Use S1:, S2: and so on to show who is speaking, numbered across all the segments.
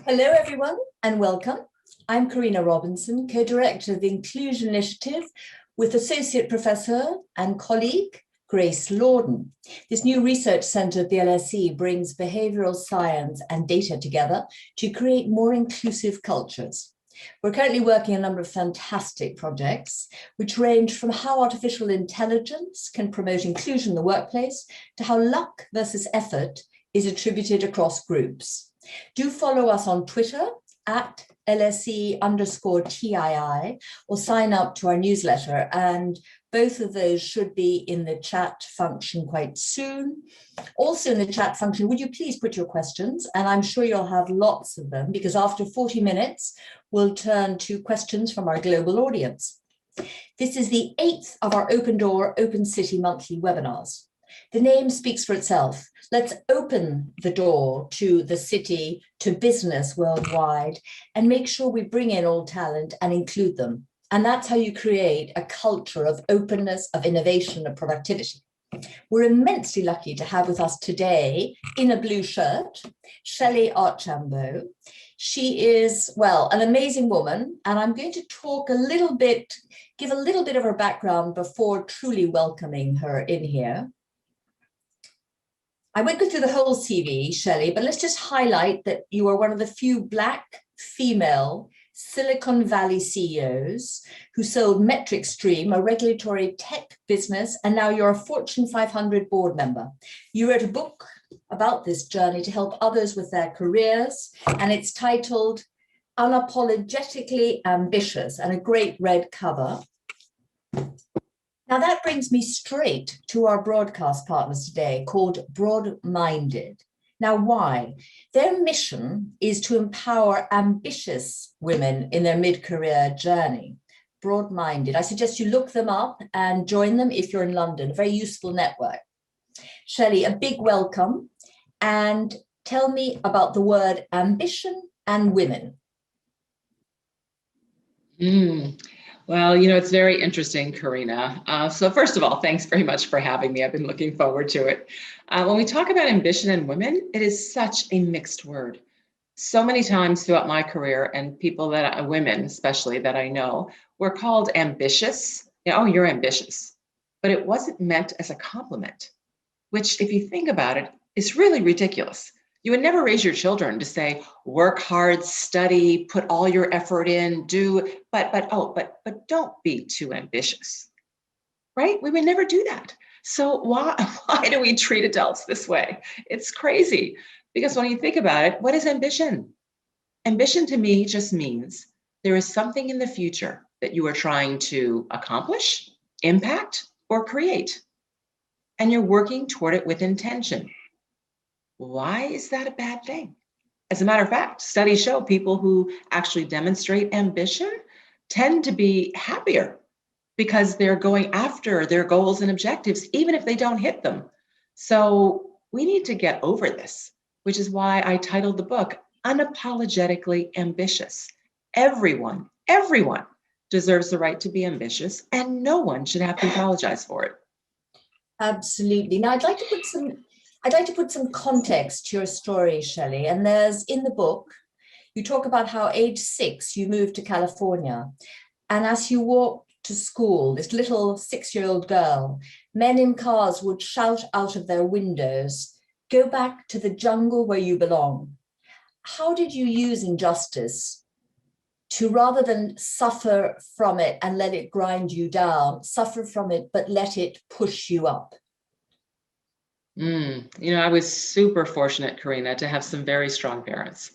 S1: Hello, everyone, and welcome. I'm Karina Robinson, co-director of the Inclusion Initiative with Associate Professor and colleague Grace Lorden. This new research centre at the LSE brings behavioural science and data together to create more inclusive cultures. We're currently working on a number of fantastic projects, which range from how artificial intelligence can promote inclusion in the workplace to how luck versus effort is attributed across groups. Do follow us on Twitter at LSE_TII or sign up to our newsletter. And both of those should be in the chat function quite soon. Also in the chat function, would you please put your questions? And I'm sure you'll have lots of them because after 40 minutes, we'll turn to questions from our global audience. This is the 8th of our Open Door, Open City monthly webinars. The name speaks for itself. Let's open the door to the city, to business worldwide, and make sure we bring in all talent and include them. And that's how you create a culture of openness, of innovation, of productivity. We're immensely lucky to have with us today, in a blue shirt, Shellye Archambeau. She is, well, an amazing woman, and I'm going to talk a little bit, give a little bit of her background before truly welcoming her in here. I won't go through the whole CV, Shellye, but let's just highlight that you are one of the few Black female Silicon Valley CEOs who sold MetricStream, a regulatory tech business, and now you're a Fortune 500 board member. You wrote a book about this journey to help others with their careers, and it's titled Unapologetically Ambitious, and a great red cover. Now that brings me straight to our broadcast partners today called BroadMinded. Now why? Their mission is to empower ambitious women in their mid-career journey. BroadMinded. I suggest you look them up and join them if you're in London, a very useful network. Shellye, a big welcome, and tell me about the word ambition and women.
S2: Well, it's very interesting, Karina. So first of all, thanks very much for having me. I've been looking forward to it. When we talk about ambition and women, it is such a mixed word. So many times throughout my career, and women especially that I know, were called ambitious. Oh, you're ambitious. But it wasn't meant as a compliment, which if you think about it, is really ridiculous. You would never raise your children to say, work hard, study, put all your effort in, but don't be too ambitious, right? We would never do that. So why do we treat adults this way? It's crazy because when you think about it, what is ambition? Ambition to me just means there is something in the future that you are trying to accomplish, impact, or create, and you're working toward it with intention. Why is that a bad thing? As a matter of fact, studies show people who actually demonstrate ambition tend to be happier because they're going after their goals and objectives, even if they don't hit them. So we need to get over this, which is why I titled the book Unapologetically Ambitious. Everyone deserves the right to be ambitious, and no one should have to apologize for it.
S1: Absolutely. Now I'd like to put some context to your story, Shellye. And there's in the book, you talk about how age 6, you moved to California. And as you walked to school, this little 6-year-old girl, men in cars would shout out of their windows, "Go back to the jungle where you belong." How did you use injustice to, rather than suffer from it and let it grind you down, suffer from it, but let it push you up?
S2: I was super fortunate, Karina, to have some very strong parents.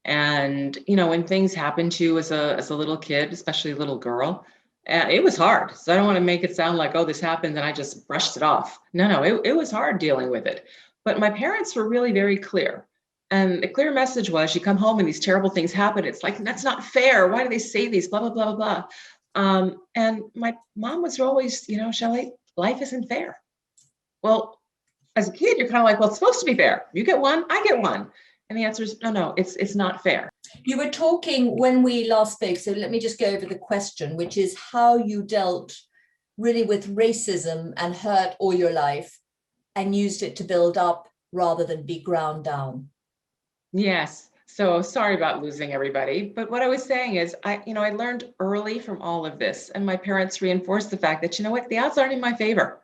S2: And, when things happen to you as a little kid, especially a little girl, it was hard. So I don't want to make it sound like, oh, this happened and I just brushed it off. No, it was hard dealing with it. But my parents were really very clear. And the clear message was, you come home and these terrible things happen. It's like, that's not fair. Why do they say these? Blah, blah, blah, blah, blah. And my mom was always, Shellye, life isn't fair. Well, as a kid, you're kind of like, well, it's supposed to be fair. You get one, I get one. And the answer is, no, it's not fair.
S1: You were talking when we last spoke, so let me just go over the question, which is how you dealt really with racism and hurt all your life and used it to build up rather than be ground down.
S2: Yes. So sorry about losing everybody. But what I was saying is, I learned early from all of this, and my parents reinforced the fact that, you know what, the odds aren't in my favor.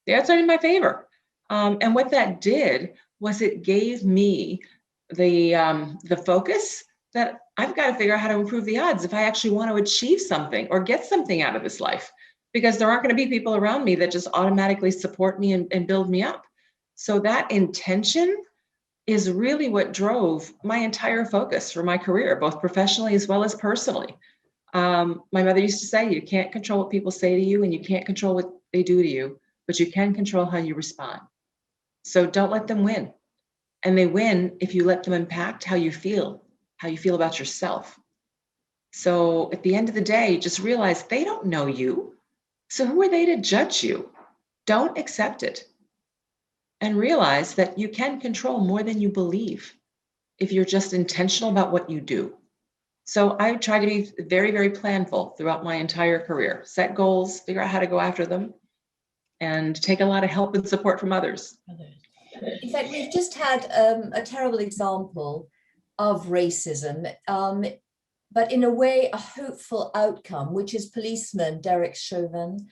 S2: The odds aren't in my favor. And what that did was it gave me the focus that I've got to figure out how to improve the odds if I actually want to achieve something or get something out of this life, because there aren't going to be people around me that just automatically support me and build me up. So that intention is really what drove my entire focus for my career, both professionally as well as personally. My mother used to say, you can't control what people say to you and you can't control what they do to you, but you can control how you respond. So don't let them win. And they win if you let them impact how you feel about yourself. So at the end of the day, just realize they don't know you. So who are they to judge you? Don't accept it. And realize that you can control more than you believe if you're just intentional about what you do. So I try to be very, very planful throughout my entire career, set goals, figure out how to go after them, and take a lot of help and support from others.
S1: In fact, we've just had a terrible example of racism, but in a way, a hopeful outcome, which is policeman Derek Chauvin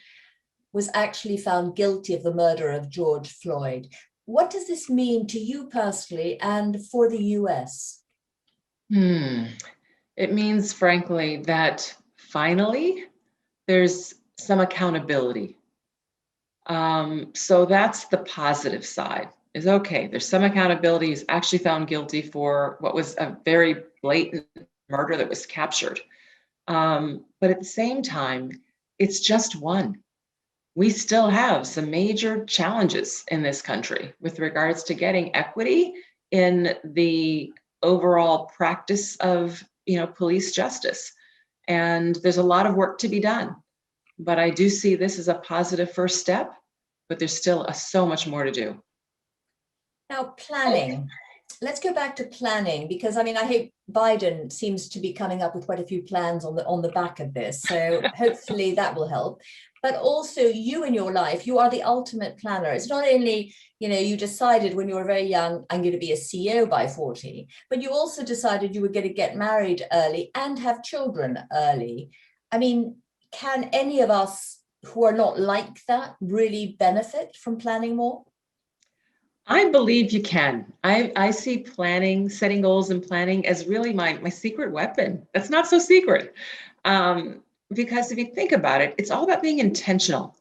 S1: was actually found guilty of the murder of George Floyd. What does this mean to you personally and for the US?
S2: It means, frankly, that finally there's some accountability. So that's the positive side, is okay, there's some accountability. He's actually found guilty for what was a very blatant murder that was captured. But at the same time, it's just one. We still have some major challenges in this country with regards to getting equity in the overall practice of, police justice. And there's a lot of work to be done. But I do see this as a positive first step, but there's still so much more to do.
S1: Now, planning. Let's go back to planning, because I hope Biden seems to be coming up with quite a few plans on the back of this. So hopefully that will help. But also you in your life, you are the ultimate planner. It's not only, you decided when you were very young, I'm going to be a CEO by 40, but you also decided you were going to get married early and have children early. Can any of us who are not like that really benefit from planning more?
S2: I believe you can. I see planning, setting goals and planning as really my secret weapon. That's not so secret. Because if you think about it, it's all about being intentional.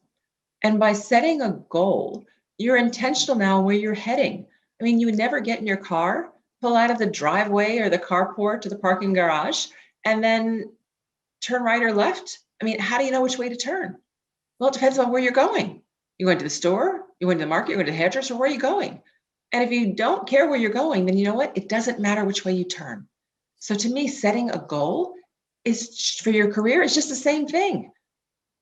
S2: And by setting a goal, you're intentional now where you're heading. You would never get in your car, pull out of the driveway or the carport to the parking garage, and then turn right or left. How do you know which way to turn? Well, it depends on where you're going. You're going to the store, you're going to the market, you're going to the hairdresser, where are you going? And if you don't care where you're going, then you know what? It doesn't matter which way you turn. So to me, setting a goal is for your career. It's just the same thing.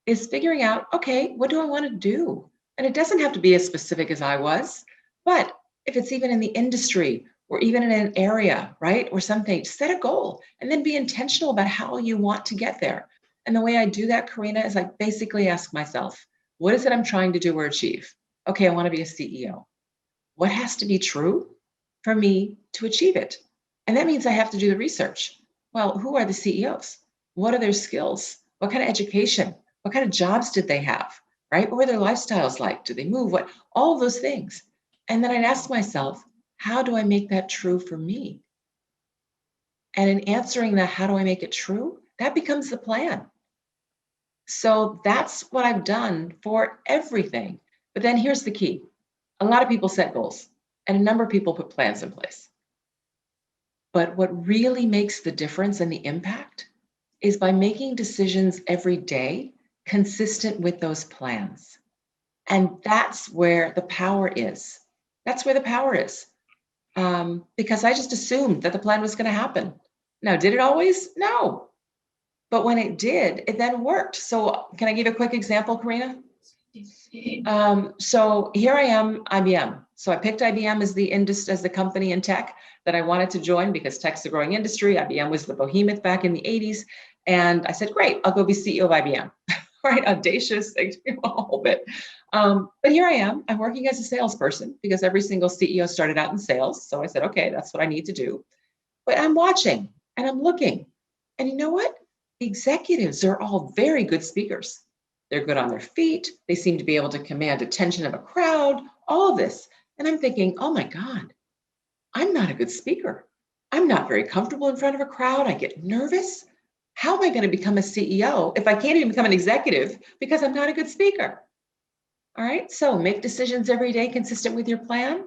S2: Is figuring out, okay, what do I want to do? And it doesn't have to be as specific as I was, but if it's even in the industry or even in an area, right, or something, set a goal and then be intentional about how you want to get there. And the way I do that, Karina, is I basically ask myself, what is it I'm trying to do or achieve? Okay, I want to be a CEO. What has to be true for me to achieve it? And that means I have to do the research. Well, who are the CEOs? What are their skills? What kind of education? What kind of jobs did they have, right? What were their lifestyles like? Do they move? What? All of those things. And then I'd ask myself, how do I make that true for me? And in answering that, how do I make it true? That becomes the plan. So that's what I've done for everything. But then here's the key. A lot of people set goals and a number of people put plans in place. But what really makes the difference and the impact is by making decisions every day consistent with those plans. And that's where the power is. That's where the power is. Because I just assumed that the plan was going to happen. Now, did it always? No. But when it did, it then worked. So can I give a quick example, Karina? So here I am, IBM. So I picked IBM as the company in tech that I wanted to join because tech's a growing industry. IBM was the behemoth back in the 80s. And I said, great, I'll go be CEO of IBM. Right, audacious, a whole bit. But here I am, I'm working as a salesperson because every single CEO started out in sales. So I said, okay, that's what I need to do. but I'm watching and I'm looking. And you know what? Executives are all very good speakers. They're good on their feet. They seem to be able to command attention of a crowd, all of this. And I'm thinking, oh my God, I'm not a good speaker. I'm not very comfortable in front of a crowd. I get nervous. How am I going to become a CEO if I can't even become an executive because I'm not a good speaker? All right, so make decisions every day consistent with your plan.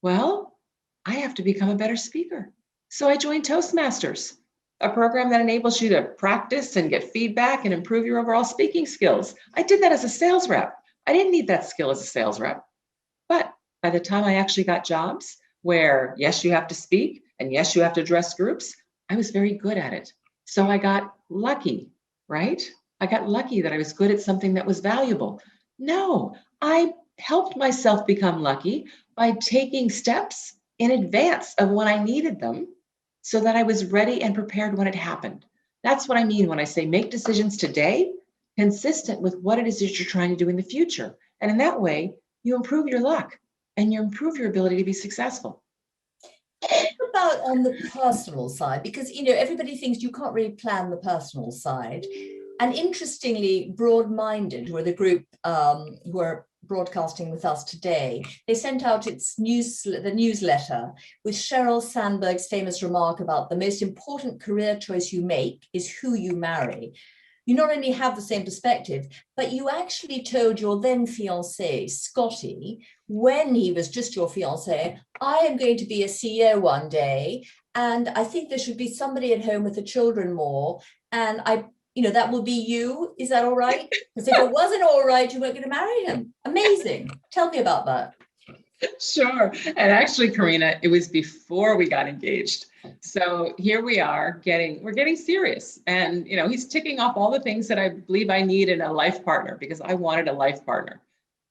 S2: Well, I have to become a better speaker. So I joined Toastmasters, a program that enables you to practice and get feedback and improve your overall speaking skills. I did that as a sales rep. I didn't need that skill as a sales rep. But by the time I actually got jobs where, yes, you have to speak and yes, you have to address groups, I was very good at it. So I got lucky, right? I got lucky that I was good at something that was valuable. No, I helped myself become lucky by taking steps in advance of when I needed them so that I was ready and prepared when it happened. That's what I mean when I say make decisions today consistent with what it is that you're trying to do in the future. And in that way, you improve your luck and you improve your ability to be successful.
S1: What about on the personal side? Because, everybody thinks you can't really plan the personal side. And interestingly, BroadMinded, who are the group who are broadcasting with us today, they sent out the newsletter with Sheryl Sandberg's famous remark about the most important career choice you make is who you marry. You not only have the same perspective, but you actually told your then fiancé, Scotty, when he was just your fiancé, I am going to be a CEO one day, and I think there should be somebody at home with the children more, and that will be you. Is that all right? Because if it wasn't all right, you weren't going to marry him. Amazing. Tell me about that.
S2: Sure. And actually, Karina, it was before we got engaged. So here we are we're getting serious. And, he's ticking off all the things that I believe I need in a life partner because I wanted a life partner.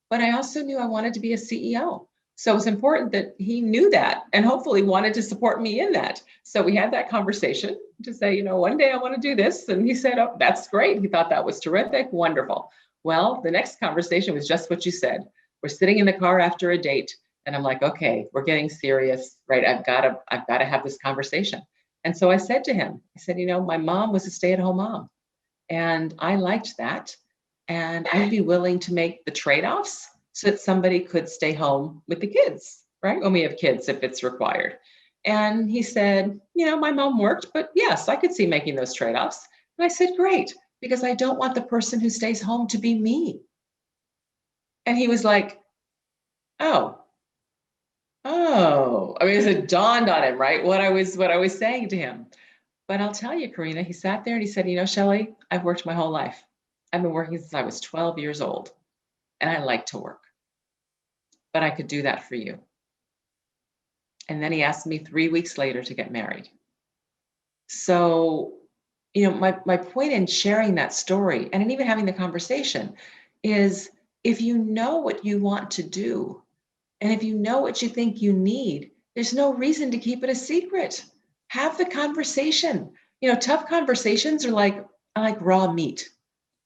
S2: But I also knew I wanted to be a CEO. So it was important that he knew that and hopefully wanted to support me in that. So we had that conversation to say, one day I want to do this. And he said, oh, that's great. He thought that was terrific. Wonderful. Well, the next conversation was just what you said. We're sitting in the car after a date and I'm like, okay, we're getting serious, right? I've got to have this conversation. And so I said to him, I said, my mom was a stay-at-home mom and I liked that. And I'd be willing to make the trade-offs so that somebody could stay home with the kids, right? When we have kids, if it's required. And he said, my mom worked, but yes, I could see making those trade-offs. And I said, great, because I don't want the person who stays home to be me. And he was like, oh. I mean, it dawned on him, right? What I was saying to him. But I'll tell you, Karina, he sat there and he said, Shellye, I've worked my whole life. I've been working since I was 12 years old and I like to work, but I could do that for you. And then he asked me 3 weeks later to get married. So, my point in sharing that story and in even having the conversation is if you know what you want to do, and if you know what you think you need, there's no reason to keep it a secret. Have the conversation. Tough conversations are like raw meat.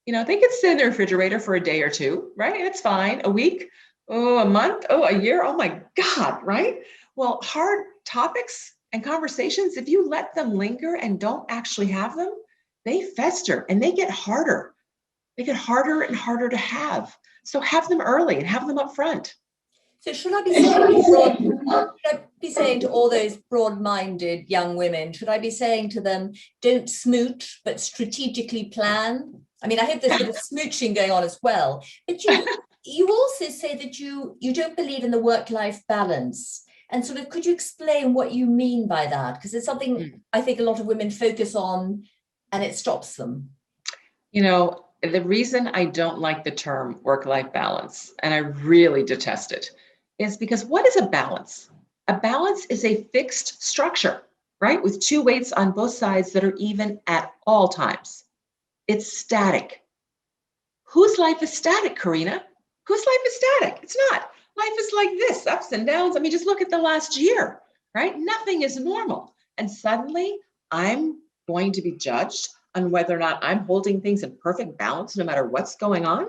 S2: They could sit in the refrigerator for a day or two, right? It's fine. A week, a month, a year. Oh my God, right? Well, hard topics and conversations, if you let them linger and don't actually have them, they fester and they get harder. They get harder and harder to have. So have them early and have them up front.
S1: So should I be saying to all those broad-minded young women, should I be saying to them, don't smooch, but strategically plan? I mean, I hope there's a bit of smooching going on as well. But you also say that you don't believe in the work-life balance. And sort of, could you explain what you mean by that? Because it's something I think a lot of women focus on and it stops them.
S2: The reason I don't like the term work-life balance, and I really detest it, is because what is a balance? A balance is a fixed structure, right? With two weights on both sides that are even at all times. It's static. Whose life is static, Karina? Whose life is static? It's not. Life is like this, ups and downs. I mean, just look at the last year, right? Nothing is normal. And suddenly I'm going to be judged on whether or not I'm holding things in perfect balance no matter what's going on.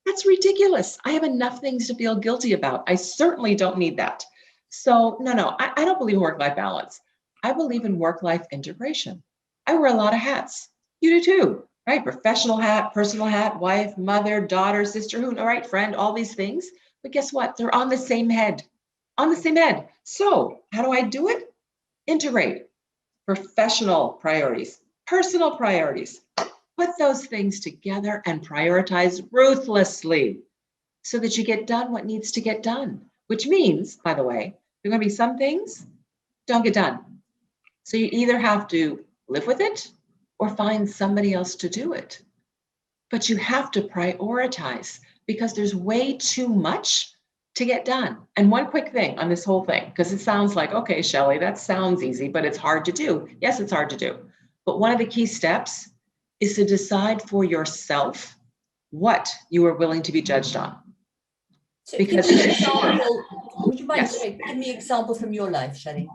S2: That's ridiculous. I have enough things to feel guilty about. I certainly don't need that. So no, I don't believe in work-life balance. I believe in work-life integration. I wear a lot of hats. You do too, right? Professional hat, personal hat, wife, mother, daughter, sister, who, all right, friend, all these things. But guess what? They're on the same head, on the same head. So how do I do it? Integrate professional priorities, personal priorities. Put those things together and prioritize ruthlessly so that you get done what needs to get done, which means, by the way, there are going to be some things don't get done. So you either have to live with it or find somebody else to do it. But you have to prioritize because there's way too much to get done. And one quick thing on this whole thing, because it sounds like, okay, Shellye, that sounds easy, but it's hard to do. Yes, it's hard to do. But one of the key steps is to decide for yourself what you are willing to be judged on.
S1: So
S2: Because
S1: give me an example. Would you mind
S2: Yes.
S1: give me an example from your life, Shellye?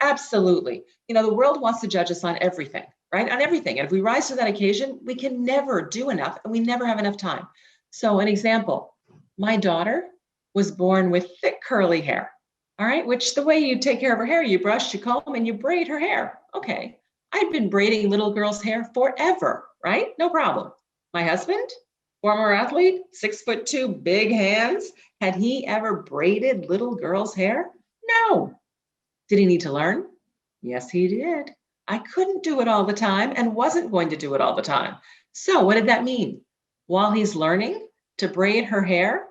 S2: Absolutely. The world wants to judge us on everything, right? On everything. And if we rise to that occasion, we can never do enough and we never have enough time. So an example, my daughter was born with thick curly hair, all right? Which the way you take care of her hair, you brush, you comb, and you braid her hair. Okay. I'd been braiding little girls' hair forever, right? No problem. My husband, former athlete, 6'2", big hands. Had he ever braided little girls' hair? No. Did he need to learn? Yes, he did. I couldn't do it all the time and wasn't going to do it all the time. So what did that mean? While he's learning to braid her hair,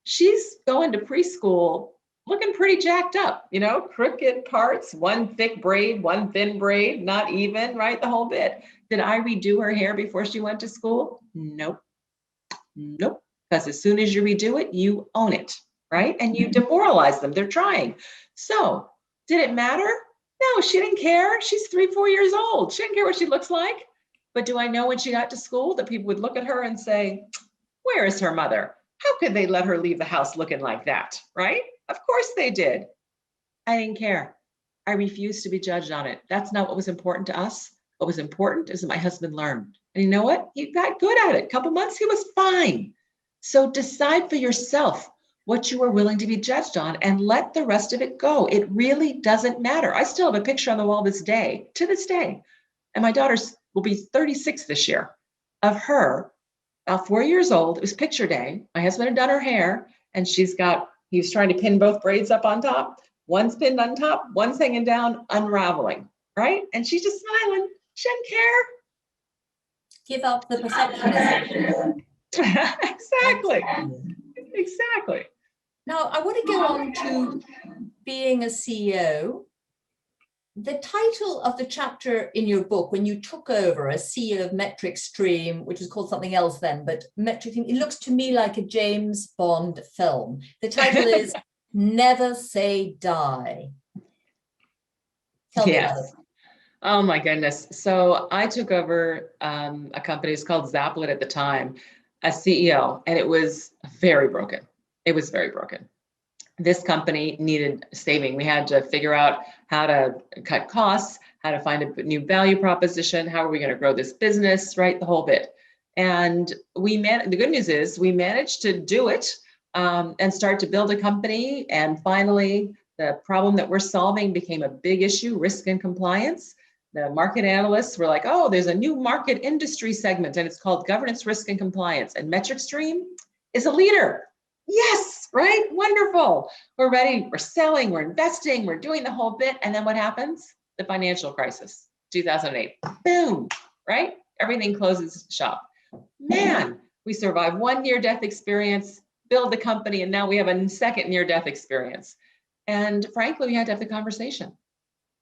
S2: she's going to preschool looking pretty jacked up, crooked parts, one thick braid, one thin braid, not even, right? The whole bit. Did I redo her hair before she went to school? Nope. Nope. Because as soon as you redo it, you own it, right? And you demoralize them. They're trying. So did it matter? No, she didn't care. She's 3-4 years old. She didn't care what she looks like. But do I know when she got to school that people would look at her and say, where is her mother? How could they let her leave the house looking like that, right? Of course they did. I didn't care. I refused to be judged on it. That's not what was important to us. What was important is that my husband learned. And you know what? He got good at it. A couple months, he was fine. So decide for yourself what you are willing to be judged on and let the rest of it go. It really doesn't matter. I still have a picture on the wall to this day. And my daughter will be 36 this year, of her, about 4 years old. It was picture day. My husband had done her hair and he was trying to pin both braids up on top. One's pinned on top, one's hanging down, unraveling, right? And she's just smiling. She didn't care.
S1: Give up the perfectionism.
S2: Exactly.
S1: Now, I want to go on to being a CEO. The title of the chapter in your book, when you took over as CEO of MetricStream, which was called something else then, but MetricStream, it looks to me like a James Bond film. The title is Never Say Die. Tell me about it.
S2: Oh my goodness. So I took over a company, it's called Zaplet at the time, as CEO, and it was very broken. It was very broken. This company needed saving. We had to figure out how to cut costs, how to find a new value proposition, how are we going to grow this business, right? The whole bit. And the good news is we managed to do it and start to build a company. And finally, the problem that we're solving became a big issue, risk and compliance. The market analysts were like, oh, there's a new market industry segment and it's called governance, risk and compliance. And MetricStream is a leader. Yes, right? Wonderful. We're ready. We're selling, we're investing, we're doing the whole bit. And then what happens? The financial crisis, 2008. Boom, right? Everything closes shop. Man, we survived one near-death experience, build the company, and now we have a second near-death experience. And frankly, we had to have the conversation.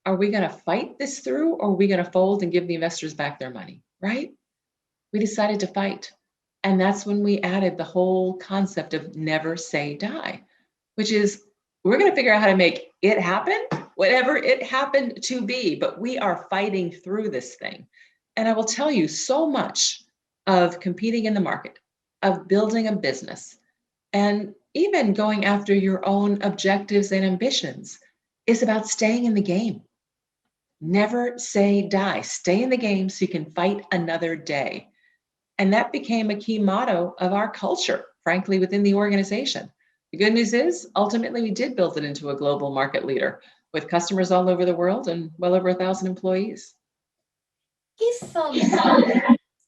S2: Are we going to fight this through or are we going to fold and give the investors back their money, right? We decided to fight. And that's when we added the whole concept of never say die, which is we're going to figure out how to make it happen, whatever it happened to be, but we are fighting through this thing. And I will tell you, so much of competing in the market, of building a business, and even going after your own objectives and ambitions is about staying in the game. Never say die. Stay in the game so you can fight another day. And that became a key motto of our culture, frankly, within the organization. The good news is, ultimately, we did build it into a global market leader. with customers all over the world and well over 1,000 employees.
S1: If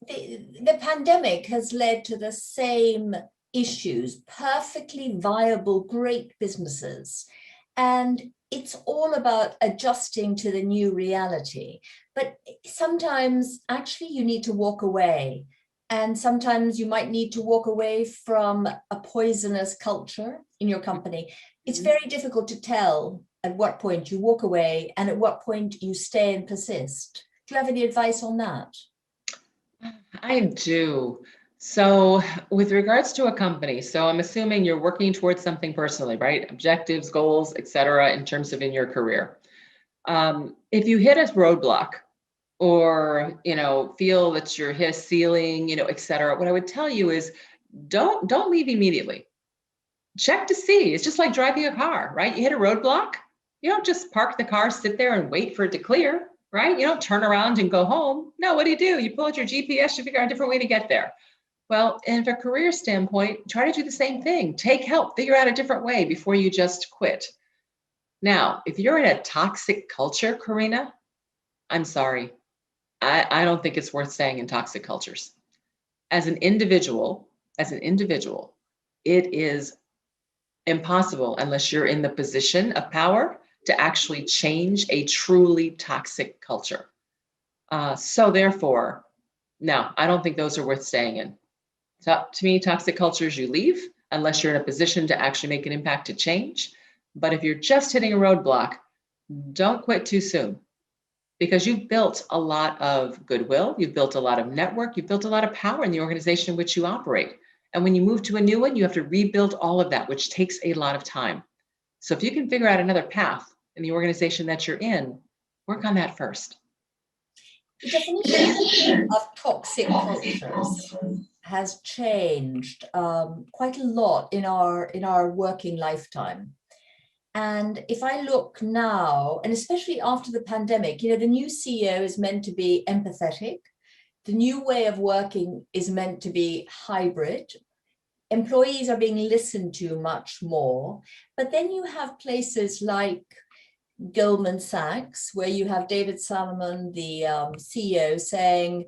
S1: the pandemic has led to the same issues, perfectly viable, great businesses, and it's all about adjusting to the new reality. But sometimes actually you need to walk away. And sometimes you might need to walk away from a poisonous culture in your company. It's very difficult to tell at what point you walk away and at what point you stay and persist. Do you have any advice on that?
S2: I do. So with regards to a company, so I'm assuming you're working towards something personally, right? Objectives, goals, et cetera, in terms of in your career. If you hit a roadblock or, feel that you're hit a ceiling, et cetera, what I would tell you is don't leave immediately. Check to see. It's just like driving a car, right? You hit a roadblock. You don't just park the car, sit there and wait for it to clear, right? You don't turn around and go home. No, what do? You pull out your GPS, you figure out a different way to get there. Well, and from a career standpoint, try to do the same thing. Take help, figure out a different way before you just quit. Now, if you're in a toxic culture, Karina, I'm sorry. I don't think it's worth staying in toxic cultures. As an individual, it is impossible unless you're in the position of power to actually change a truly toxic culture. So therefore, no, I don't think those are worth staying in. So to me, toxic cultures you leave unless you're in a position to actually make an impact to change. But if you're just hitting a roadblock, don't quit too soon because you've built a lot of goodwill, you've built a lot of network, you've built a lot of power in the organization in which you operate. And when you move to a new one, you have to rebuild all of that, which takes a lot of time. So if you can figure out another path in the organization that you're in, work on that first.
S1: The definition of toxic cultures has changed quite a lot in our working lifetime. And if I look now, and especially after the pandemic, the new CEO is meant to be empathetic. The new way of working is meant to be hybrid. Employees are being listened to much more. But then you have places like Goldman Sachs, where you have David Salomon, the CEO, saying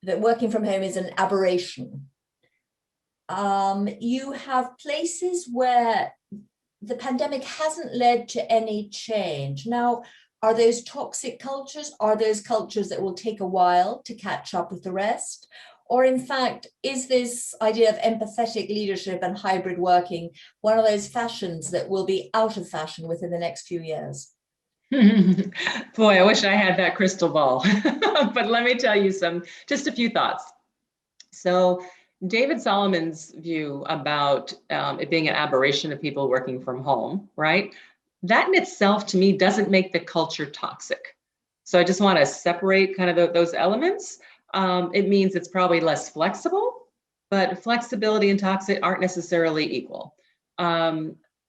S1: that working from home is an aberration. You have places where the pandemic hasn't led to any change. Now, are those toxic cultures? Are those cultures that will take a while to catch up with the rest? Or in fact, is this idea of empathetic leadership and hybrid working one of those fashions that will be out of fashion within the next few years?
S2: Boy, I wish I had that crystal ball. But let me tell you just a few thoughts. So David Solomon's view about it being an aberration of people working from home, right? That in itself, to me, doesn't make the culture toxic. So I just want to separate kind of those elements. It means it's probably less flexible, but flexibility and toxic aren't necessarily equal.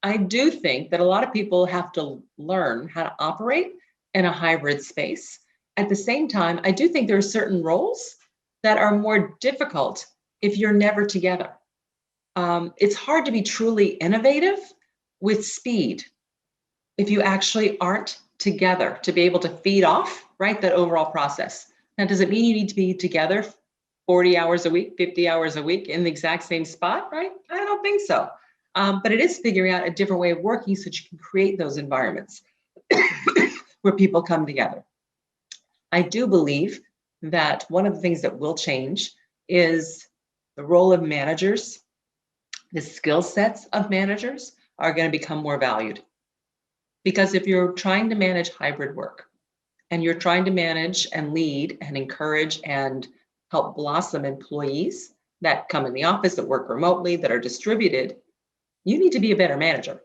S2: I do think that a lot of people have to learn how to operate in a hybrid space. At the same time, I do think there are certain roles that are more difficult if you're never together. It's hard to be truly innovative with speed if you actually aren't together to be able to feed off, right, that overall process. Now, does it mean you need to be together 40 hours a week, 50 hours a week in the exact same spot, right? I don't think so. But it is figuring out a different way of working so that you can create those environments where people come together. I do believe that one of the things that will change is the role of managers. The skill sets of managers are going to become more valued. Because if you're trying to manage hybrid work and you're trying to manage and lead and encourage and help blossom employees that come in the office, that work remotely, that are distributed, you need to be a better manager.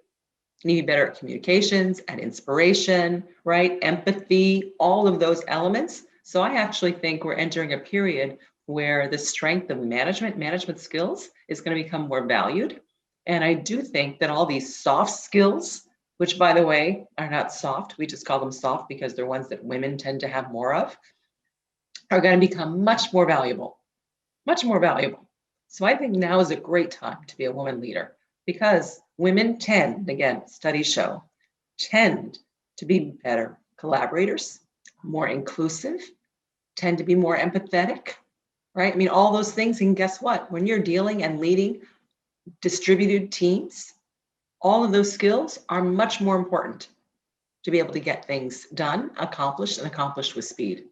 S2: You need to be better at communications and inspiration, right? Empathy, all of those elements. So I actually think we're entering a period where the strength of management skills is going to become more valued. And I do think that all these soft skills, which by the way, are not soft, we just call them soft because they're ones that women tend to have more of, are going to become much more valuable, much more valuable. So I think now is a great time to be a woman leader, because women tend, again, studies show, tend to be more to be better collaborators, more inclusive, tend to be more empathetic, right? I mean, all those things. And guess what? When you're dealing and leading distributed teams, all of those skills are much more important to be able to get things done, accomplished, and accomplished with speed.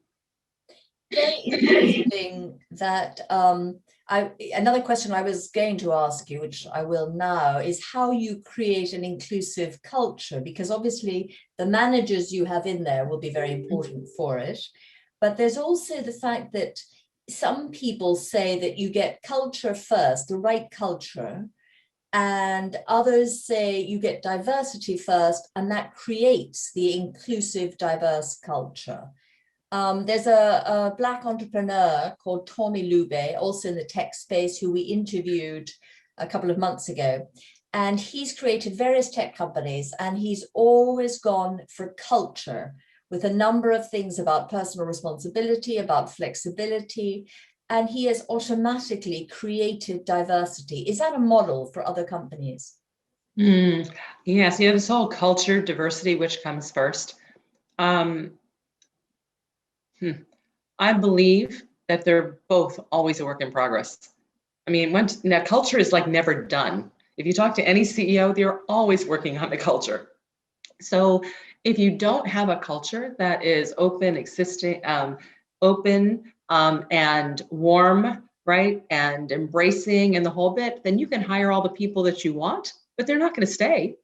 S1: Very interesting that another question I was going to ask you, which I will now, is how you create an inclusive culture, because obviously the managers you have in there will be very important for it. But there's also the fact that some people say that you get culture first, the right culture, and others say you get diversity first, and that creates the inclusive, diverse culture. There's a Black entrepreneur called Tommy Lube, also in the tech space, who we interviewed a couple of months ago. And he's created various tech companies, and he's always gone for culture with a number of things about personal responsibility, about flexibility, and he has automatically created diversity. Is that a model for other companies?
S2: Yes, this whole culture, diversity, which comes first. I believe that they're both always a work in progress. I mean, now culture is like never done. If you talk to any CEO, they're always working on the culture. So if you don't have a culture that is open, and warm, right, and embracing and the whole bit, then you can hire all the people that you want, but they're not going to stay.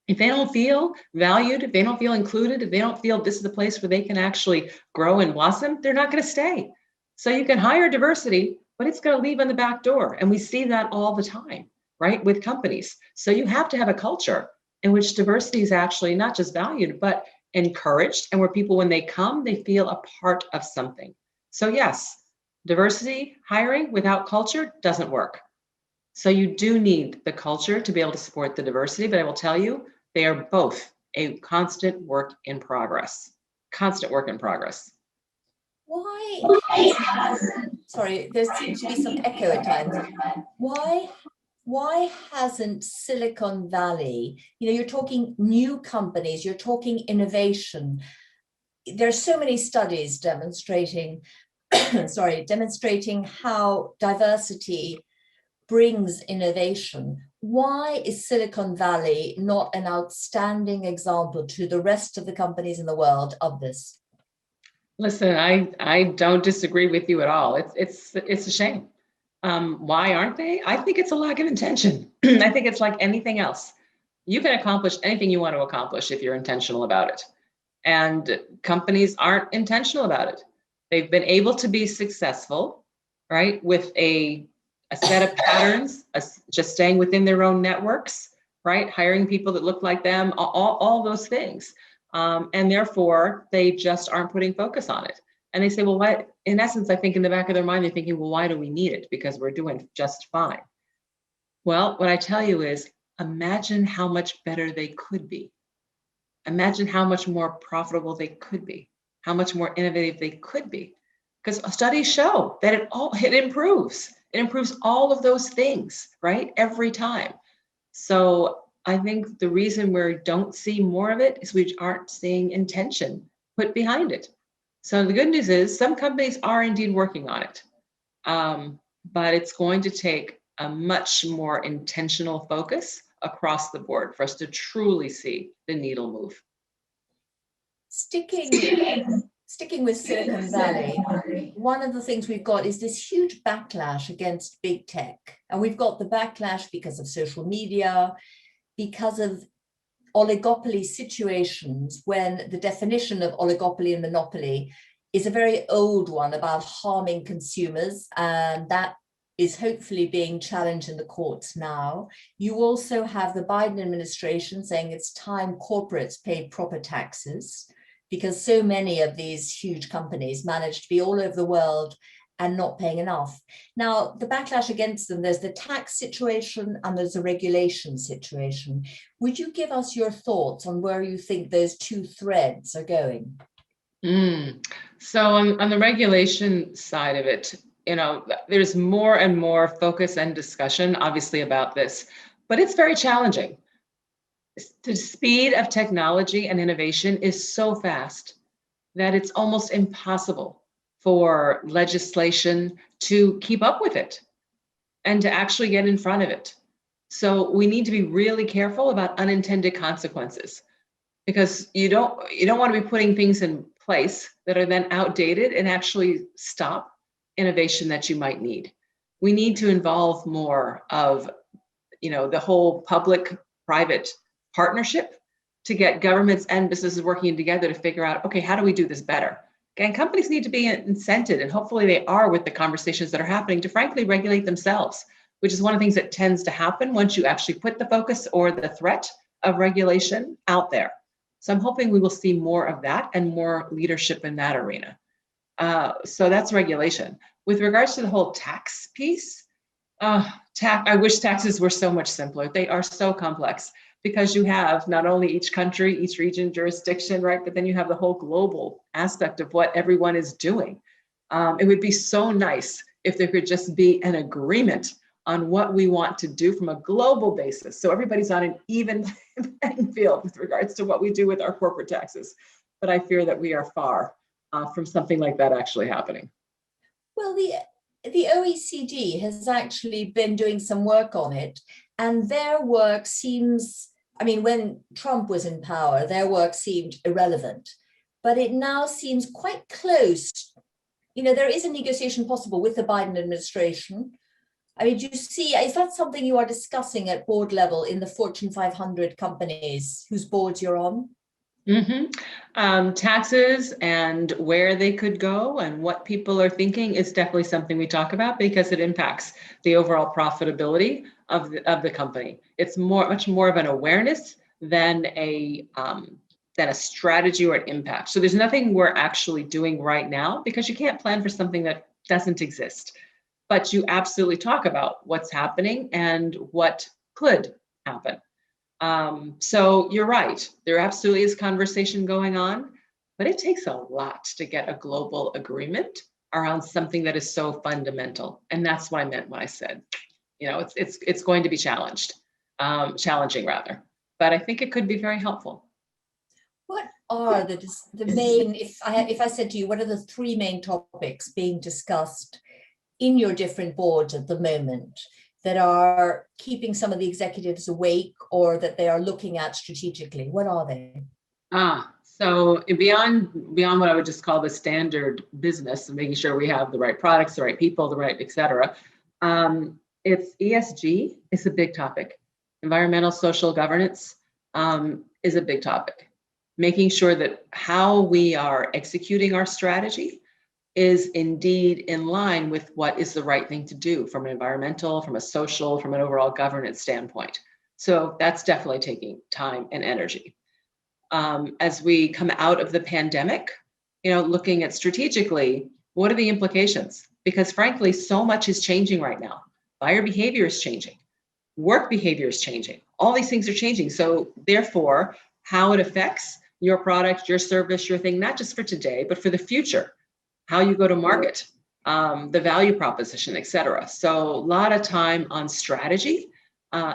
S2: If they don't feel valued, if they don't feel included, if they don't feel this is the place where they can actually grow and blossom, they're not going to stay. So you can hire diversity, but it's going to leave on the back door. And we see that all the time, right, with companies. So you have to have a culture in which diversity is actually not just valued, but encouraged, and where people, when they come, they feel a part of something. So yes, diversity hiring without culture doesn't work. So you do need the culture to be able to support the diversity, but I will tell you, they are both a constant work in progress. Constant work in progress.
S1: Sorry, there seems to be some echo at times. Why hasn't Silicon Valley, you're talking new companies, you're talking innovation. There are so many studies demonstrating, demonstrating how diversity brings innovation. Why is Silicon Valley not an outstanding example to the rest of the companies in the world of this?
S2: Listen, I don't disagree with you at all. It's a shame. Why aren't they? I think it's a lack of intention. I think it's like anything else. You can accomplish anything you want to accomplish if you're intentional about it. And companies aren't intentional about it. They've been able to be successful, right, with a set of patterns, just staying within their own networks, right, hiring people that look like them, all those things. And therefore, they just aren't putting focus on it. And they say, well, why? In essence, I think in the back of their mind, they're thinking, well, why do we need it? Because we're doing just fine. Well, what I tell you is, imagine how much better they could be. Imagine how much more profitable they could be, how much more innovative they could be. Because studies show that it improves. It improves all of those things, right? Every time. So I think the reason we don't see more of it is we aren't seeing intention put behind it. So the good news is some companies are indeed working on it, but it's going to take a much more intentional focus across the board for us to truly see the needle move.
S1: Sticking with Silicon Valley, one of the things we've got is this huge backlash against big tech. And we've got the backlash because of social media, because of oligopoly situations, when the definition of oligopoly and monopoly is a very old one about harming consumers, and that is hopefully being challenged in the courts now. You also have the Biden administration saying it's time corporates pay proper taxes, because so many of these huge companies manage to be all over the world and not paying enough. Now, the backlash against them, there's the tax situation and there's a regulation situation. Would you give us your thoughts on where you think those two threads are going?
S2: So on the regulation side of it, there's more and more focus and discussion, obviously, about this, but it's very challenging. the speed of technology and innovation is so fast that it's almost impossible for legislation to keep up with it and to actually get in front of it. So we need to be really careful about unintended consequences, because you don't want to be putting things in place that are then outdated and actually stop innovation that you might need. We need to involve more of, the whole public-private partnership to get governments and businesses working together to figure out, okay, how do we do this better? And companies need to be incented, and hopefully they are, with the conversations that are happening, to frankly regulate themselves, which is one of the things that tends to happen once you actually put the focus or the threat of regulation out there. So I'm hoping we will see more of that and more leadership in that arena. So that's regulation. With regards to the whole tax piece, I wish taxes were so much simpler. They are so complex, because you have not only each country, each region, jurisdiction, right? But then you have the whole global aspect of what everyone is doing. It would be so nice if there could just be an agreement on what we want to do from a global basis, so everybody's on an even playing field with regards to what we do with our corporate taxes. But I fear that we are far from something like that actually happening.
S1: Well, the OECD has actually been doing some work on it, and their work seems, when Trump was in power, their work seemed irrelevant, but it now seems quite close. There is a negotiation possible with the Biden administration. Do you see, is that something you are discussing at board level in the Fortune 500 companies whose boards you're on?
S2: Taxes and where they could go and what people are thinking is definitely something we talk about, because it impacts the overall profitability of the company. It's much more of an awareness than a strategy or an impact. So there's nothing we're actually doing right now, because you can't plan for something that doesn't exist. But you absolutely talk about what's happening and what could happen. So you're right, there absolutely is conversation going on, but it takes a lot to get a global agreement around something that is so fundamental. And that's what I meant when I said, it's going to be challenging rather, but I think it could be very helpful.
S1: What are the main, if I said to you, what are the three main topics being discussed in your different boards at the moment that are keeping some of the executives awake, or that they are looking at strategically? What are they?
S2: So beyond what I would just call the standard business and making sure we have the right products, the right people, the right, et cetera. It's ESG is a big topic. Environmental social governance is a big topic. Making sure that how we are executing our strategy is indeed in line with what is the right thing to do from an environmental, from a social, from an overall governance standpoint. So that's definitely taking time and energy. As we come out of the pandemic, looking at strategically, what are the implications? Because frankly, so much is changing right now. Buyer behavior is changing. Work behavior is changing. All these things are changing. So therefore, how it affects your product, your service, your thing, not just for today, but for the future. How you go to market, the value proposition, et cetera. So a lot of time on strategy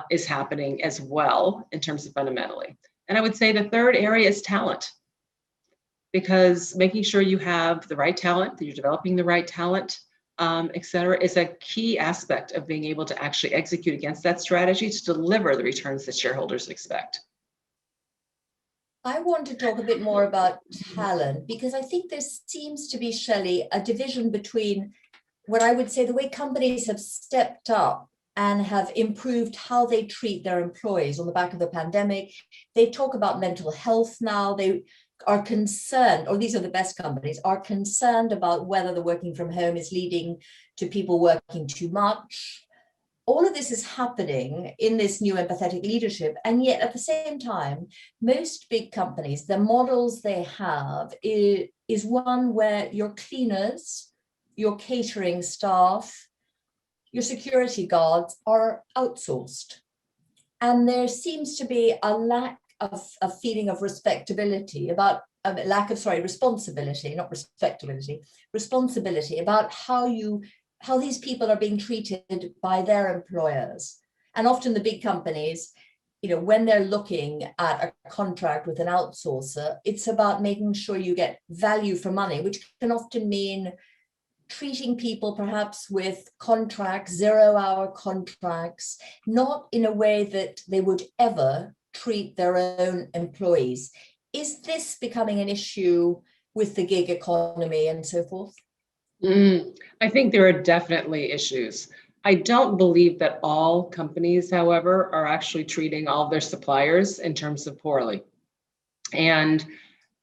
S2: is happening as well in terms of fundamentally. And I would say the third area is talent, because making sure you have the right talent, that you're developing the right talent, et cetera, is a key aspect of being able to actually execute against that strategy to deliver the returns that shareholders expect.
S1: I want to talk a bit more about talent, because I think there seems to be, Shellye, a division between what I would say the way companies have stepped up and have improved how they treat their employees on the back of the pandemic. They talk about mental health now. They are concerned, or these are the best companies, are concerned about whether the working from home is leading to people working too much. All of this is happening in this new empathetic leadership. And yet at the same time, most big companies, the models they have is one where your cleaners, your catering staff, your security guards are outsourced. And there seems to be a lack of a feeling of respectability about responsibility, not respectability, responsibility about how these people are being treated by their employers. And often the big companies when they're looking at a contract with an outsourcer, it's about making sure you get value for money, which can often mean treating people perhaps with contracts, 0-hour contracts, not in a way that they would ever treat their own employees. Is this becoming an issue with the gig economy and so forth?
S2: I think there are definitely issues. I don't believe that all companies, however, are actually treating all of their suppliers in terms of poorly. And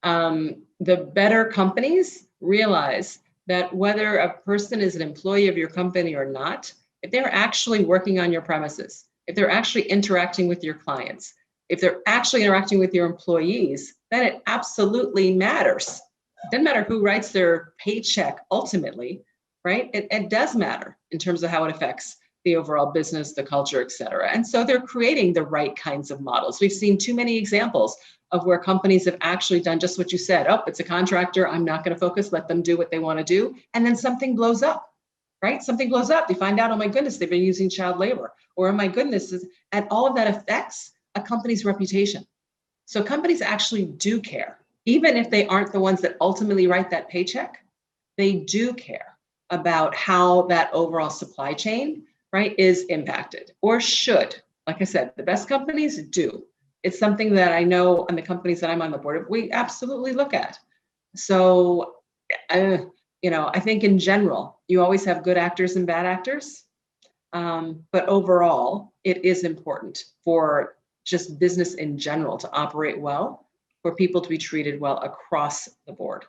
S2: the better companies realize that whether a person is an employee of your company or not, if they're actually working on your premises, if they're actually interacting with your clients, if they're actually interacting with your employees, then it absolutely matters. It doesn't matter who writes their paycheck ultimately, right? It does matter in terms of how it affects the overall business, the culture, et cetera. And so they're creating the right kinds of models. We've seen too many examples of where companies have actually done just what you said. Oh, it's a contractor, I'm not going to focus, let them do what they want to do. And then something blows up, right? Something blows up. They find out, oh my goodness, they've been using child labor, or oh my goodness, and all of that affects a company's reputation. So companies actually do care. Even if they aren't the ones that ultimately write that paycheck, they do care about how that overall supply chain, right, is impacted, or should. Like I said, the best companies do. It's something that I know in the companies that I'm on the board of, we absolutely look at. So, I think in general, you always have good actors and bad actors. But overall, it is important for just business in general to operate well, for people to be treated well across the board.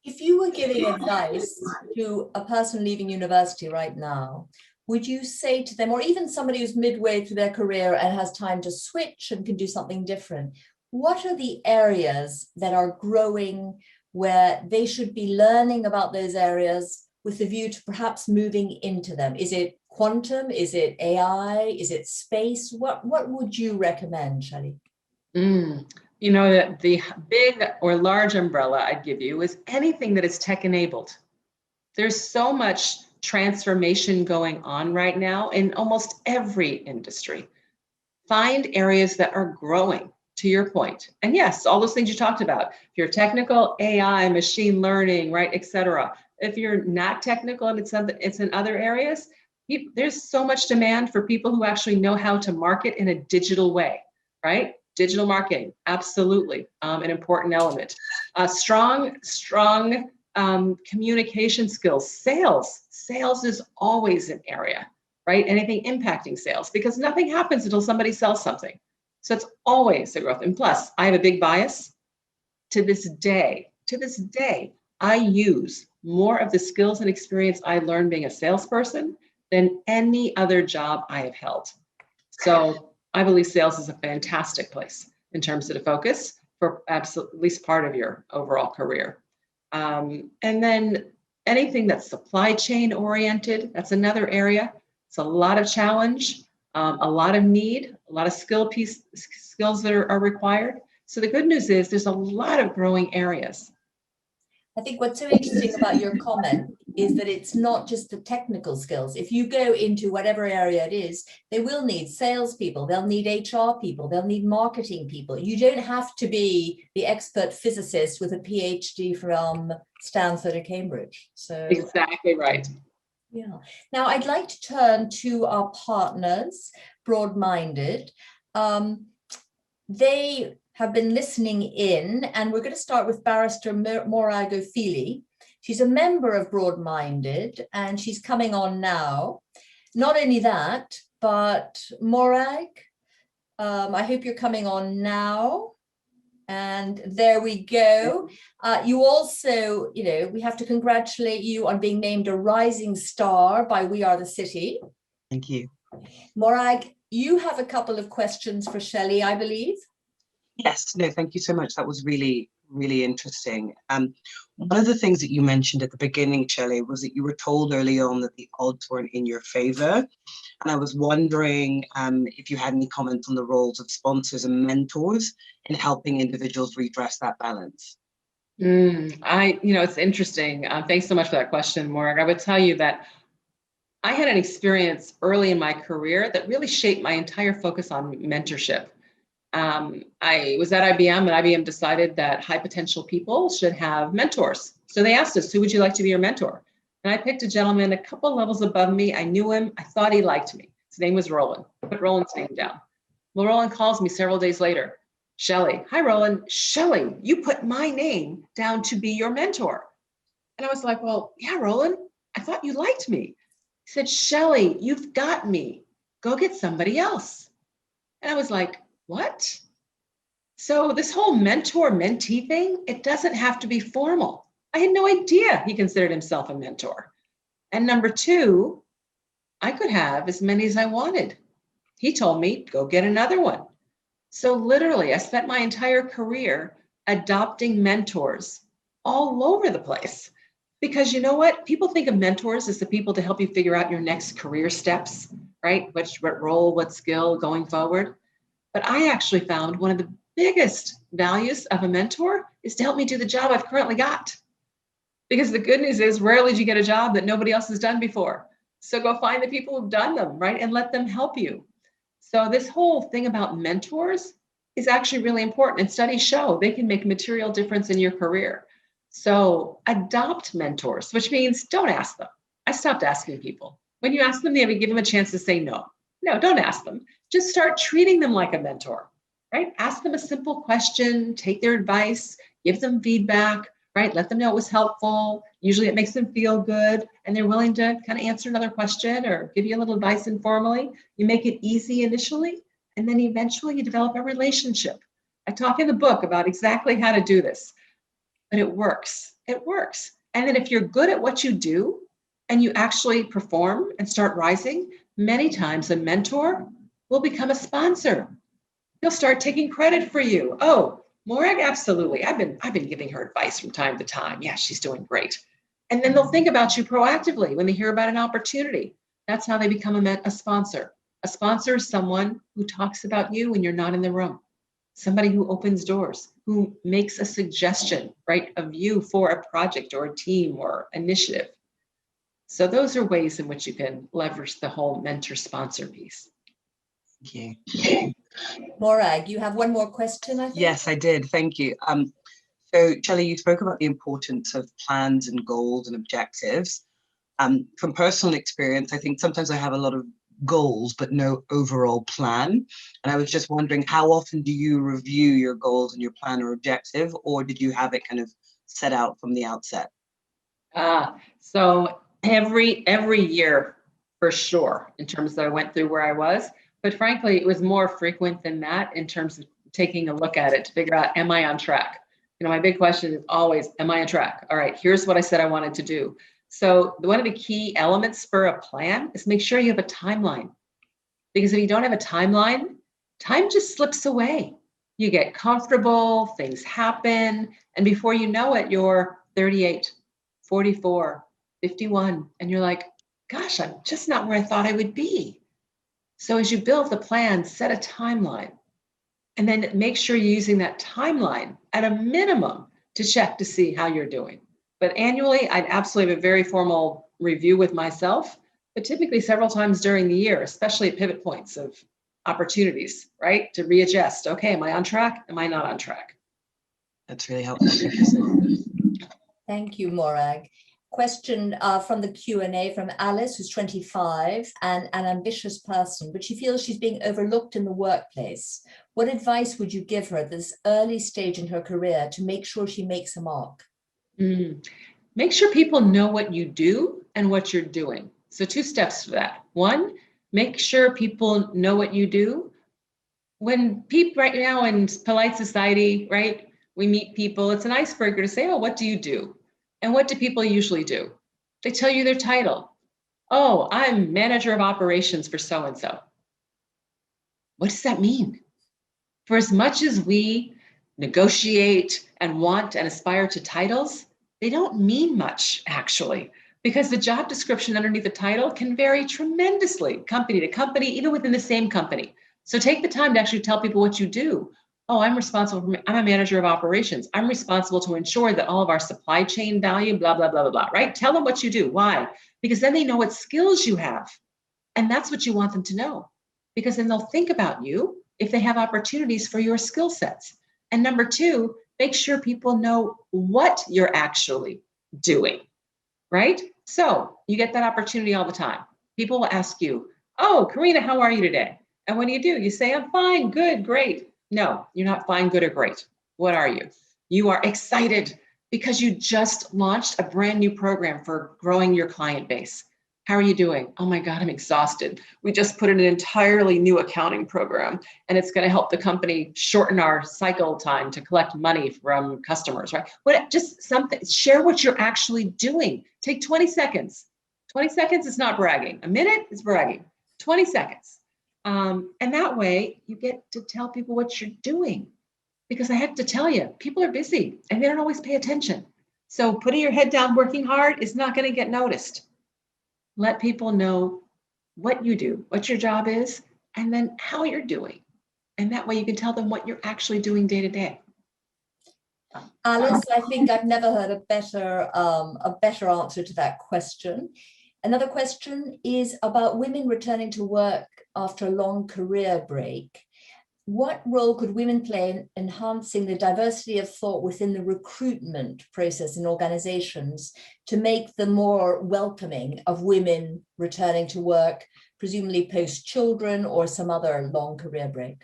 S1: If you were giving advice to a person leaving university right now, would you say to them, or even somebody who's midway through their career and has time to switch and can do something different, what are the areas that are growing where they should be learning about those areas with the view to perhaps moving into them? Is it quantum? Is it AI? Is it space? What would you recommend, Shellye?
S2: The big or large umbrella I'd give you is anything that is tech enabled. There's so much transformation going on right now in almost every industry. Find areas that are growing, to your point. And yes, all those things you talked about. If you're technical, AI, machine learning, right, et cetera. If you're not technical and it's in other areas, there's so much demand for people who actually know how to market in a digital way, right? Digital marketing, absolutely an important element. Strong communication skills. Sales is always an area, right? Anything impacting sales, because nothing happens until somebody sells something. So it's always a growth. And plus, I have a big bias. To this day, I use more of the skills and experience I learned being a salesperson than any other job I have held. So I believe sales is a fantastic place in terms of the focus for at least part of your overall career. And then anything that's supply chain oriented, that's another area. It's a lot of challenge, a lot of need, a lot of skills that are required. So the good news is there's a lot of growing areas.
S1: I think what's so interesting about your comment is that it's not just the technical skills. If you go into whatever area it is, they will need salespeople, they'll need HR people, they'll need marketing people. You don't have to be the expert physicist with a PhD from Stanford or Cambridge. So
S2: exactly right.
S1: Yeah. Now I'd like to turn to our partners, BroadMinded. They have been listening in, and we're going to start with Barrister Morag O'Feely. She's a member of BroadMinded, and she's coming on now. Not only that, but Morag, I hope you're coming on now. And there we go. You also, we have to congratulate you on being named a rising star by We Are the City.
S3: Thank you.
S1: Morag, you have a couple of questions for Shellye, I believe.
S3: Yes, no, thank you so much. That was really, really interesting. One of the things that you mentioned at the beginning, Shellye, was that you were told early on that the odds weren't in your favor. And I was wondering if you had any comments on the roles of sponsors and mentors in helping individuals redress that balance.
S2: It's interesting. Thanks so much for that question, Morag. I would tell you that I had an experience early in my career that really shaped my entire focus on mentorship. I was at IBM, and IBM decided that high potential people should have mentors. So they asked us, who would you like to be your mentor? And I picked a gentleman a couple levels above me. I knew him. I thought he liked me. His name was Roland. I put Roland's name down. Well, Roland calls me several days later. Shellye, hi, Roland. Shellye, you put my name down to be your mentor. And I was like, well, yeah, Roland, I thought you liked me. He said, Shellye, you've got me. Go get somebody else. And I was like, what? So this whole mentor-mentee thing, it doesn't have to be formal. I had no idea he considered himself a mentor. And number two, I could have as many as I wanted. He told me, go get another one. So literally, I spent my entire career adopting mentors all over the place. Because you know what? People think of mentors as the people to help you figure out your next career steps, right? What role, what skill going forward. But I actually found one of the biggest values of a mentor is to help me do the job I've currently got. Because the good news is rarely do you get a job that nobody else has done before. So go find the people who've done them, right? And let them help you. So this whole thing about mentors is actually really important. And studies show they can make a material difference in your career. So adopt mentors, which means don't ask them. I stopped asking people. When you ask them, you have to give them a chance to say no. No, don't ask them. Just start treating them like a mentor, right? Ask them a simple question, take their advice, give them feedback, right? Let them know it was helpful. Usually it makes them feel good and they're willing to kind of answer another question or give you a little advice informally. You make it easy initially, and then eventually you develop a relationship. I talk in the book about exactly how to do this, but it works. It works. And then if you're good at what you do and you actually perform and start rising, many times a mentor will become a sponsor. He'll start taking credit for you. Oh, Morag, absolutely. I've been giving her advice from time to time. Yeah, she's doing great. And then they'll think about you proactively when they hear about an opportunity. That's how they become a sponsor. A sponsor is someone who talks about you when you're not in the room. Somebody who opens doors, who makes a suggestion, right, of you for a project or a team or initiative. So those are ways in which you can leverage the whole mentor-sponsor piece.
S3: Thank you.
S1: Morag, you have one more question, I think?
S3: Yes, I did. Thank you. So, Shellye, you spoke about the importance of plans and goals and objectives. From personal experience, I think sometimes I have a lot of goals, but no overall plan. And I was just wondering, how often do you review your goals and your plan or objective, or did you have it kind of set out from the outset?
S2: So every year, for sure, in terms of I went through where I was. But frankly, it was more frequent than that in terms of taking a look at it to figure out, am I on track? You know, my big question is always, am I on track? All right, here's what I said I wanted to do. So one of the key elements for a plan is make sure you have a timeline. Because if you don't have a timeline, time just slips away. You get comfortable, things happen, and before you know it, you're 38, 44, 51, and you're like, gosh, I'm just not where I thought I would be. So as you build the plan, set a timeline, and then make sure you're using that timeline at a minimum to check to see how you're doing. But annually, I'd absolutely have a very formal review with myself, but typically several times during the year, especially at pivot points of opportunities, right? To readjust. Okay, am I on track? Am I not on track?
S3: That's really helpful. Thank you so much.
S1: Thank you, Morag. Question from the Q&A from Alice, who's 25 and an ambitious person, but she feels she's being overlooked in the workplace. What advice would you give her at this early stage in her career to make sure she makes a mark?
S2: Make sure people know what you do and what you're doing. So 2 steps for that. 1, make sure people know what you do. When people right now in polite society, right, we meet people, it's an icebreaker to say, oh, what do you do? And what do people usually do? They tell you their title. Oh, I'm manager of operations for so-and-so. What does that mean? For as much as we negotiate and want and aspire to titles, they don't mean much, actually, because the job description underneath the title can vary tremendously, company to company, even within the same company. So take the time to actually tell people what you do. Oh, I'm a manager of operations. I'm responsible to ensure that all of our supply chain value, blah, blah, blah, blah, blah, right? Tell them what you do. Why? Because then they know what skills you have. And that's what you want them to know, because then they'll think about you if they have opportunities for your skill sets. And number two, make sure people know what you're actually doing, right? So you get that opportunity all the time. People will ask you, oh, Karina, how are you today? And what do? You say, I'm fine, good, great. No, you're not fine, good, or great. What are you? You are excited because you just launched a brand new program for growing your client base. How are you doing? Oh my God, I'm exhausted. We just put in an entirely new accounting program, and it's going to help the company shorten our cycle time to collect money from customers, right? What, just something, share what you're actually doing. Take 20 seconds. 20 seconds is not bragging. A minute is bragging. 20 seconds. And that way you get to tell people what you're doing. Because I have to tell you, people are busy and they don't always pay attention. So putting your head down, working hard is not going to get noticed. Let people know what you do, what your job is, and then how you're doing. And that way you can tell them what you're actually doing day to day.
S1: Alice, I think I've never heard a better answer to that question. Another question is about women returning to work after a long career break. What role could women play in enhancing the diversity of thought within the recruitment process in organizations to make them more welcoming of women returning to work, presumably post-children or some other long career break?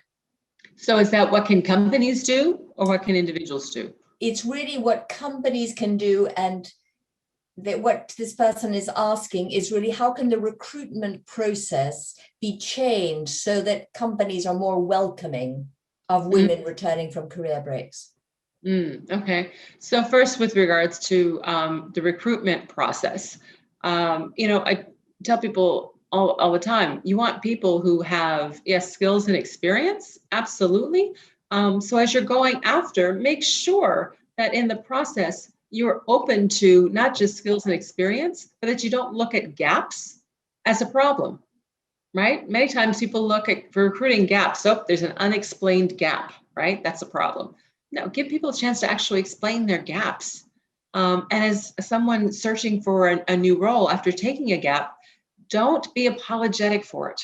S2: So is that what can companies do or what can individuals do?
S1: It's really what companies can do, and that what this person is asking is really how can the recruitment process be changed so that companies are more welcoming of women returning from career breaks?
S2: Okay. So first, with regards to the recruitment process, I tell people all the time, you want people who have, yes, skills and experience, absolutely. So as you're going after, make sure that in the process, you're open to not just skills and experience, but that you don't look at gaps as a problem, right? Many times people look at, for recruiting, gaps. Oh, there's an unexplained gap, right? That's a problem. No, give people a chance to actually explain their gaps. And as someone searching for a new role after taking a gap, don't be apologetic for it,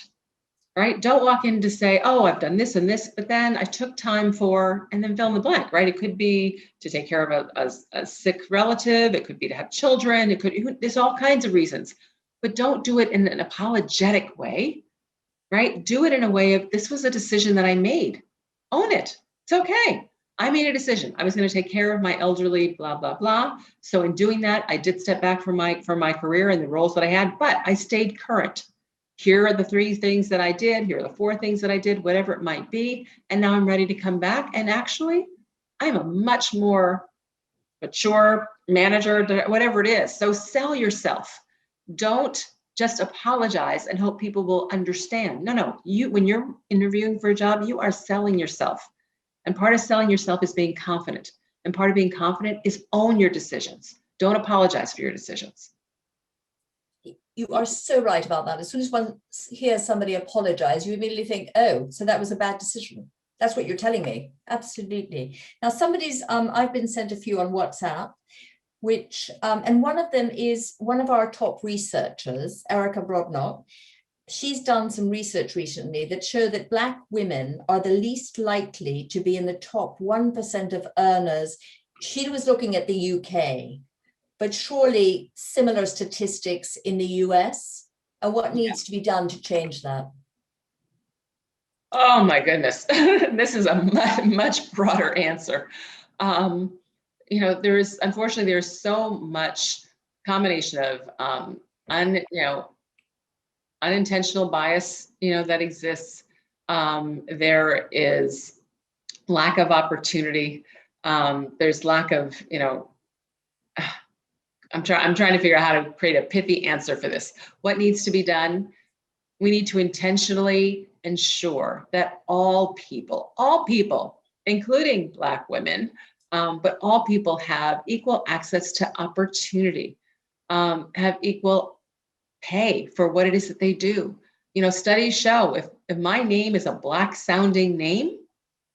S2: right? Don't walk in to say, oh, I've done this and this, but then I took time for, and then fill in the blank, right? It could be to take care of a sick relative. It could be to have children. There's all kinds of reasons, but don't do it in an apologetic way, right? Do it in a way of, this was a decision that I made. Own it. It's okay. I made a decision. I was going to take care of my elderly, blah, blah, blah. So in doing that, I did step back from my career and the roles that I had, but I stayed current. Here are the 3 things that I did. Here are the 4 things that I did, whatever it might be. And now I'm ready to come back. And actually, I'm a much more mature manager, whatever it is. So sell yourself. Don't just apologize and hope people will understand. No. When you're interviewing for a job, you are selling yourself. And part of selling yourself is being confident. And part of being confident is own your decisions. Don't apologize for your decisions.
S1: You are so right about that. As soon as one hears somebody apologize, you immediately think, oh, so that was a bad decision. That's what you're telling me. Absolutely. Now, I've been sent a few on WhatsApp, which, and one of them is one of our top researchers, Erica Brodnock. She's done some research recently that show that Black women are the least likely to be in the top 1% of earners. She was looking at the UK, but surely similar statistics in the US. And what needs to be done to change that?
S2: Oh my goodness, this is a much broader answer. There's so much combination of unintentional bias, that exists. There is lack of opportunity. There's lack of, I'm trying to figure out how to create a pithy answer for this. What needs to be done? We need to intentionally ensure that all people, including Black women, but all people have equal access to opportunity, have equal pay for what it is that they do. Studies show if my name is a Black sounding name,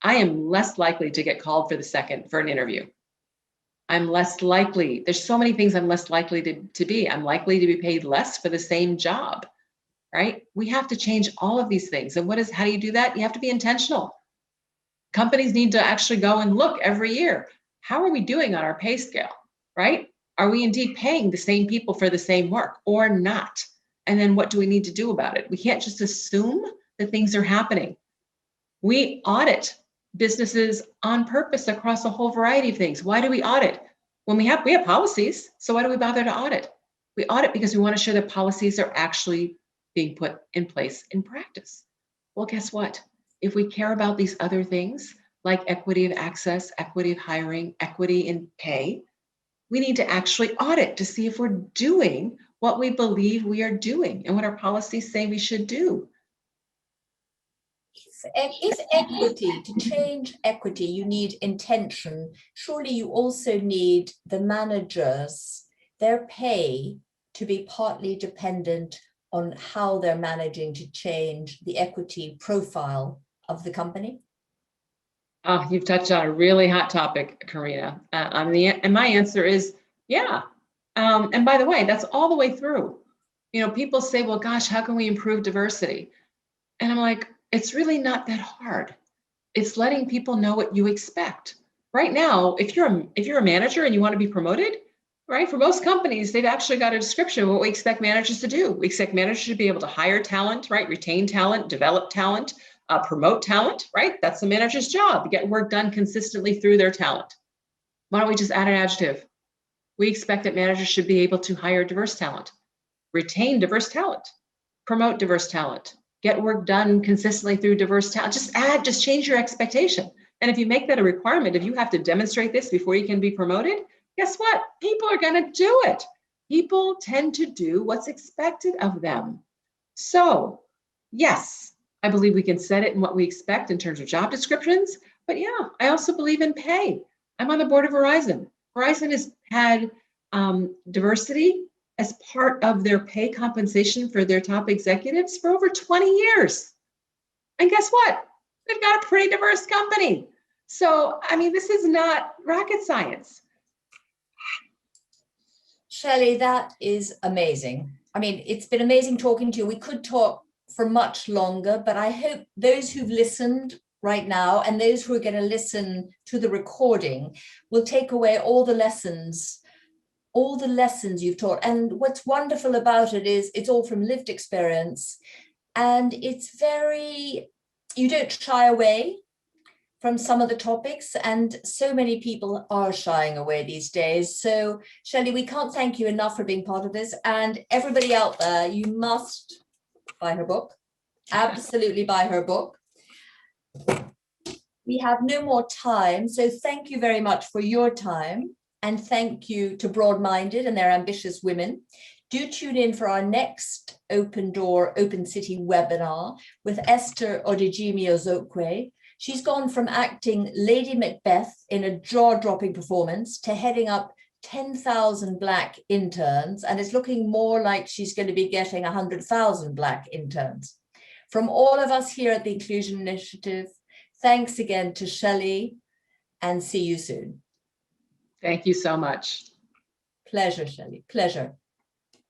S2: I am less likely to get called for an interview. I'm less likely. There's so many things I'm less likely to be. I'm likely to be paid less for the same job, right? We have to change all of these things. And how do you do that? You have to be intentional. Companies need to actually go and look every year. How are we doing on our pay scale, right? Are we indeed paying the same people for the same work or not? And then what do we need to do about it? We can't just assume that things are happening. We audit businesses on purpose across a whole variety of things. Why do we audit? When we have policies, so why do we bother to audit? We audit because we want to show that policies are actually being put in place in practice. Well, guess what? If we care about these other things, like equity of access, equity of hiring, equity in pay, we need to actually audit to see if we're doing what we believe we are doing and what our policies say we should do.
S1: If equity, to change equity, you need intention, surely you also need the managers, their pay to be partly dependent on how they're managing to change the equity profile of the company?
S2: Oh, you've touched on a really hot topic, Karina. And my answer is, yeah. And by the way, that's all the way through. People say, well, gosh, how can we improve diversity? And I'm like, it's really not that hard. It's letting people know what you expect. Right now, if you're a manager and you want to be promoted, right? For most companies, they've actually got a description of what we expect managers to do. We expect managers to be able to hire talent, right? Retain talent, develop talent, promote talent, right? That's the manager's job, get work done consistently through their talent. Why don't we just add an adjective? We expect that managers should be able to hire diverse talent, retain diverse talent, promote diverse talent, get work done consistently through diverse talent. Just change your expectation. And if you make that a requirement, if you have to demonstrate this before you can be promoted, guess what? People are going to do it. People tend to do what's expected of them. So, yes, I believe we can set it in what we expect in terms of job descriptions. But yeah, I also believe in pay. I'm on the board of Verizon. Verizon has had diversity as part of their pay compensation for their top executives for over 20 years. And guess what? They've got a pretty diverse company. So, this is not rocket science.
S1: Shellye, that is amazing. It's been amazing talking to you. We could talk for much longer, but I hope those who've listened right now and those who are going to listen to the recording will take away all the lessons you've taught. And what's wonderful about it is it's all from lived experience, and you don't shy away from some of the topics, and so many people are shying away these days. So Shellye, we can't thank you enough for being part of this, and everybody out there, you must buy her book. Absolutely buy her book. We have no more time, so thank you very much for your time, and thank you to BroadMinded and their ambitious women. Do tune in for our next Open Door, Open City webinar with Esther Odejimi-Ozokwe. She's gone from acting Lady Macbeth in a jaw-dropping performance to heading up 10,000 Black interns, and it's looking more like she's going to be getting 100,000 Black interns. From all of us here at the Inclusion Initiative, thanks again to Shellye, and see you soon.
S2: Thank you so much.
S1: Pleasure, Shellye. Pleasure.